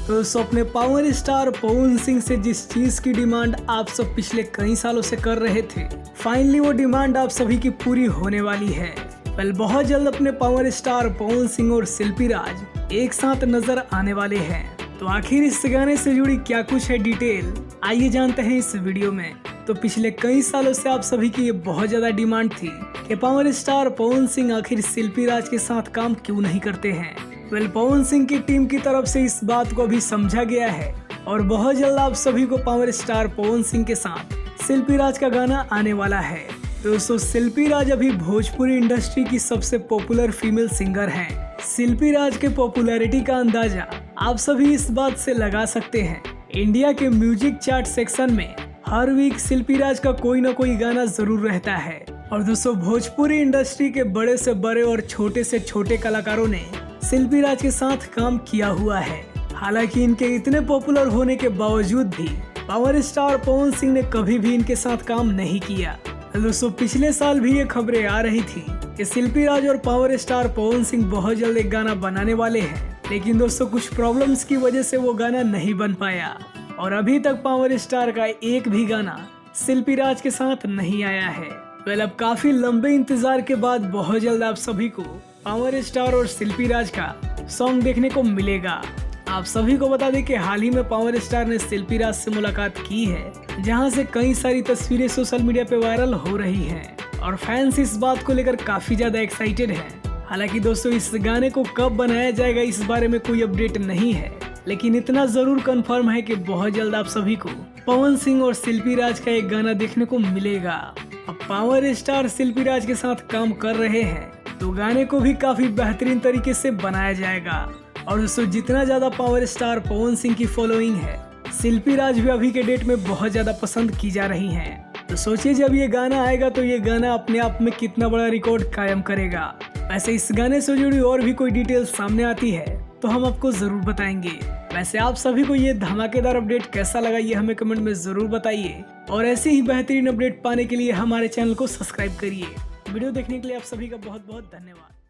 तो अपने power star Pawan Singh से जिस चीज की डिमांड आप सब पिछले कई सालों से कर रहे थे, फाइनली वो डिमांड आप सभी की पूरी होने वाली है। बहुत जल्द अपने पावर स्टार पवन सिंह और शिल्पी राज एक साथ नजर आने वाले हैं। तो आखिर इस गाने से जुड़ी क्या कुछ है डिटेल, आइए जानते हैं इस वीडियो में। तो पिछले कई सालों से आप सभी की ये बहुत ज्यादा डिमांड थी कि पावर स्टार पवन सिंह आखिर शिल्पी राज के साथ काम क्यों नहीं करते हैं। पवन सिंह की टीम की तरफ से इस बात को भी समझा गया है और बहुत जल्द आप सभी को पावर स्टार पवन सिंह के साथ शिल्पी राज का गाना आने वाला है। दोस्तों, शिल्पी राज अभी भोजपुरी इंडस्ट्री की सबसे पॉपुलर फीमेल सिंगर हैं। शिल्पी राज के पॉपुलैरिटी का अंदाजा आप सभी इस बात से लगा सकते हैं, इंडिया के म्यूजिक चार्ट सेक्शन में हर वीक शिल्पी राज का कोई ना कोई गाना जरूर रहता है। और दोस्तों, भोजपुरी इंडस्ट्री के बड़े से बड़े और छोटे से छोटे कलाकारों ने शिल्पी राज के साथ काम किया हुआ है। हालांकि इनके इतने पॉपुलर होने के बावजूद भी पावर स्टार पवन सिंह ने कभी भी इनके साथ काम नहीं किया। दोस्तों, पिछले साल भी ये खबरें आ रही थी कि शिल्पी राज और पावर स्टार पवन सिंह बहुत जल्द एक गाना बनाने वाले हैं, लेकिन दोस्तों कुछ प्रॉब्लम्स की वजह से वो गाना नहीं बन पाया और अभी तक पावर स्टार का एक भी गाना शिल्पी राज के साथ नहीं आया है। अब काफी लंबे इंतजार के बाद बहुत जल्द आप सभी को पावर स्टार और शिल्पी राज का सॉन्ग देखने को मिलेगा। आप सभी को बता दें कि हाल ही में पावर स्टार ने शिल्पी राज से मुलाकात की है, जहां से कई सारी तस्वीरें सोशल मीडिया पे वायरल हो रही हैं और फैंस इस बात को लेकर काफी ज्यादा एक्साइटेड हैं। हालांकि दोस्तों, इस गाने को कब बनाया जाएगा इस बारे में कोई अपडेट नहीं है, लेकिन इतना जरूर कंफर्म है कि बहुत जल्द आप सभी को पवन सिंह और शिल्पी राज का एक गाना देखने को मिलेगा। अब पावर स्टार शिल्पी राज के साथ काम कर रहे हैं तो गाने को भी काफी बेहतरीन तरीके से बनाया जाएगा। और दोस्तों, जितना ज्यादा पावर स्टार पवन सिंह की फॉलोइंग है, शिल्पी राज भी अभी के डेट में बहुत ज्यादा पसंद की जा रही हैं। तो सोचिए, जब ये गाना आएगा तो ये गाना अपने आप में कितना बड़ा रिकॉर्ड कायम करेगा। वैसे इस गाने से जुड़ी और भी कोई डिटेल सामने आती है तो हम आपको जरूर बताएंगे। वैसे आप सभी को ये धमाकेदार अपडेट कैसा लगा, ये हमें कमेंट में जरूर बताइए और ऐसे ही बेहतरीन अपडेट पाने के लिए हमारे चैनल को सब्सक्राइब करिए। वीडियो देखने के लिए आप सभी का बहुत बहुत धन्यवाद।